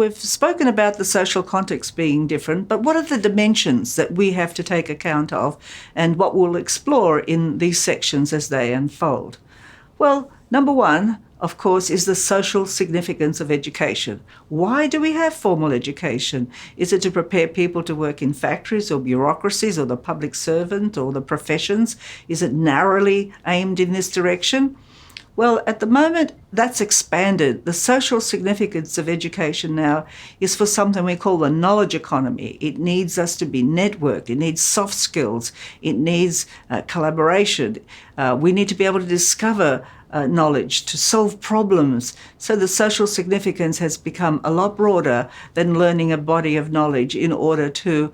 we've spoken about the social context being different, but what are the dimensions that we have to take account of, and what we'll explore in these sections as they unfold? Well, number one, of course, is the social significance of education. Why do we have formal education? Is it to prepare people to work in factories or bureaucracies or the public servant or the professions? Is it narrowly aimed in this direction? Well, at the moment, that's expanded. The social significance of education now is for something we call the knowledge economy. It needs us to be networked. It needs soft skills. It needs collaboration. We need to be able to discover knowledge, to solve problems. So the social significance has become a lot broader than learning a body of knowledge in order to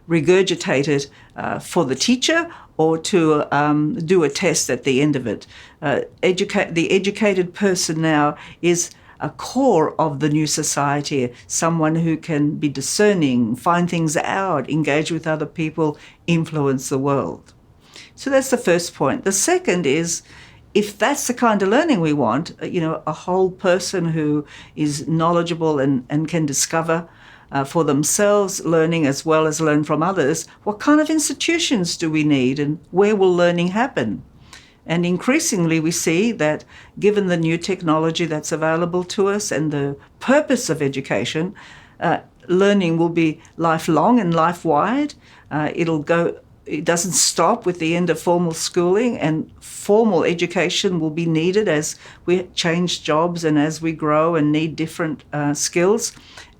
regurgitate it for the teacher or to do a test at the end of it. The educated person now is a core of the new society, someone who can be discerning, find things out, engage with other people, influence the world. So that's the first point. The second is, if that's the kind of learning we want, a whole person who is knowledgeable and can discover for themselves, learning as well as learn from others, what kind of institutions do we need and where will learning happen? And increasingly we see that given the new technology that's available to us and the purpose of education, learning will be lifelong and life-wide. It doesn't stop with the end of formal schooling, and formal education will be needed as we change jobs and as we grow and need different skills.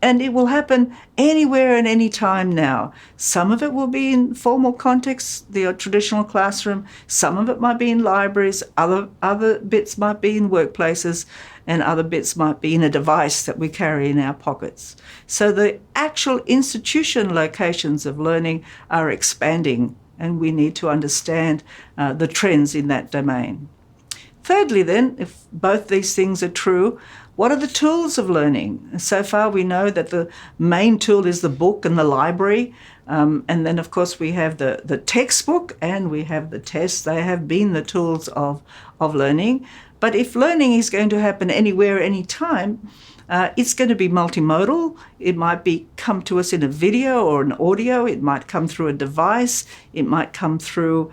And it will happen anywhere and any time now. Some of it will be in formal contexts, the traditional classroom. Some of it might be in libraries. Other bits might be in workplaces, and other bits might be in a device that we carry in our pockets. So the actual institution locations of learning are expanding, and we need to understand the trends in that domain. Thirdly, then, if both these things are true, what are the tools of learning? So far we know that the main tool is the book and the library, and then of course we have the textbook and we have the tests. They have been the tools of learning. But if learning is going to happen anywhere, anytime, it's going to be multimodal. It might come to us in a video or an audio. It might come through a device. It might come through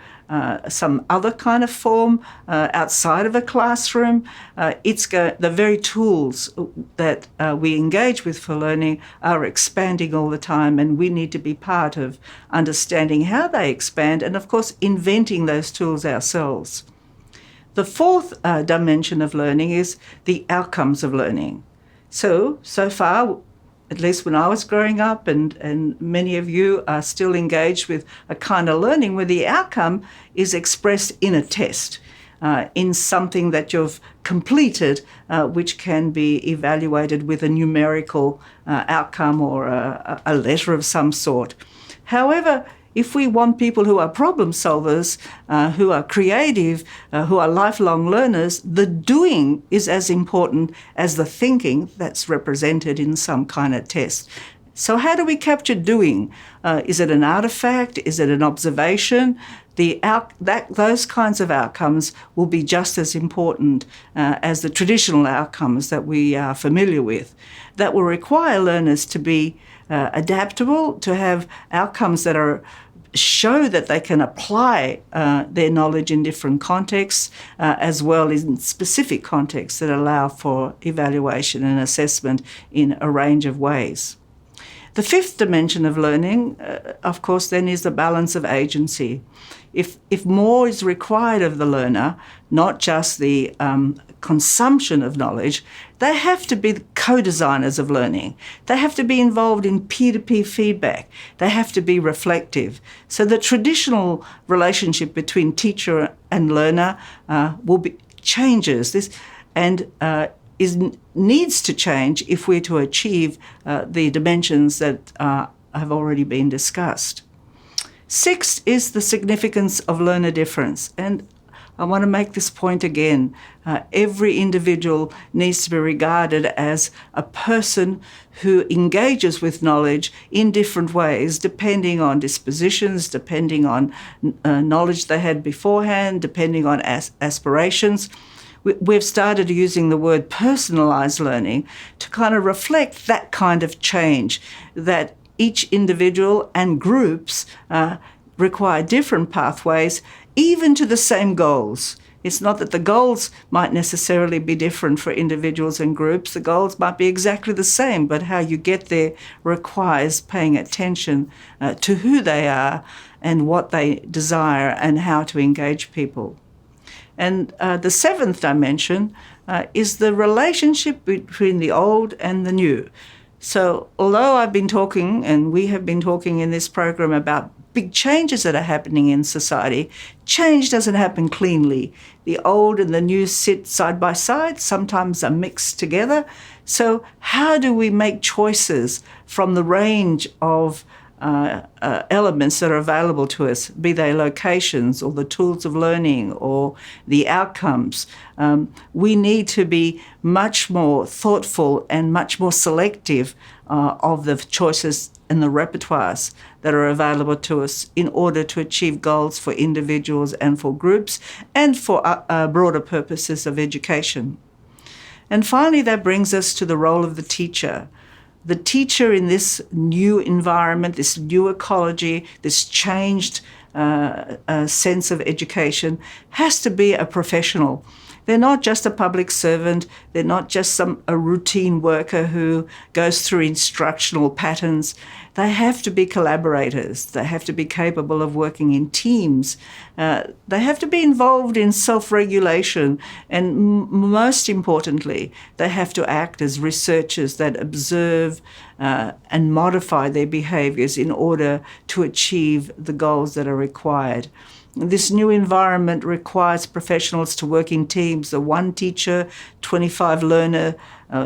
some other kind of form outside of a classroom. The very tools that we engage with for learning are expanding all the time, and we need to be part of understanding how they expand and, of course, inventing those tools ourselves. The fourth dimension of learning is the outcomes of learning. So far, at least when I was growing up, and many of you are still engaged with a kind of learning where the outcome is expressed in a test, in something that you've completed, which can be evaluated with a numerical outcome or a letter of some sort. However, if we want people who are problem solvers, who are creative, who are lifelong learners, the doing is as important as the thinking that's represented in some kind of test. So how do we capture doing? Is it an artifact? Is it an observation? Those kinds of outcomes will be just as important as the traditional outcomes that we are familiar with. That will require learners to be adaptable, to have outcomes that show that they can apply their knowledge in different contexts, as well as in specific contexts that allow for evaluation and assessment in a range of ways. The fifth dimension of learning, of course, then is the balance of agency. If more is required of the learner, not just the consumption of knowledge, they have to be the co-designers of learning. They have to be involved in peer-to-peer feedback. They have to be reflective. So the traditional relationship between teacher and learner changes needs to change if we're to achieve the dimensions that have already been discussed. Sixth is the significance of learner difference. And I want to make this point again. Every individual needs to be regarded as a person who engages with knowledge in different ways, depending on dispositions, depending on knowledge they had beforehand, depending on aspirations. we've started using the word personalised learning to kind of reflect that kind of change, that each individual and groups require different pathways, even to the same goals. It's not that the goals might necessarily be different for individuals and groups. The goals might be exactly the same, but how you get there requires paying attention to who they are and what they desire and how to engage people. And the seventh dimension is the relationship between the old and the new. So although I've been talking, and we have been talking in this program about big changes that are happening in society, change doesn't happen cleanly. The old and the new sit side by side, sometimes are mixed together. So how do we make choices from the range of elements that are available to us, be they locations or the tools of learning or the outcomes? We need to be much more thoughtful and much more selective of the choices and the repertoires that are available to us in order to achieve goals for individuals and for groups and for broader purposes of education. And finally, that brings us to the role of the teacher. The teacher in this new environment, this new ecology, this changed sense of education has to be a professional. They're not just a public servant. They're not just a routine worker who goes through instructional patterns. They have to be collaborators. They have to be capable of working in teams. They have to be involved in self-regulation. And most importantly, they have to act as researchers that observe and modify their behaviours in order to achieve the goals that are required. This new environment requires professionals to work in teams. A one teacher, 25 learner,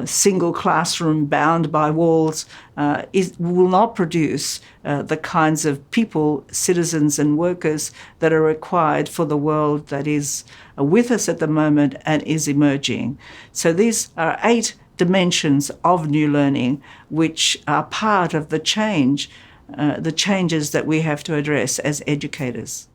single classroom bound by walls will not produce the kinds of people, citizens and workers that are required for the world that is with us at the moment and is emerging. So these are 8 dimensions of new learning which are part of the changes that we have to address as educators.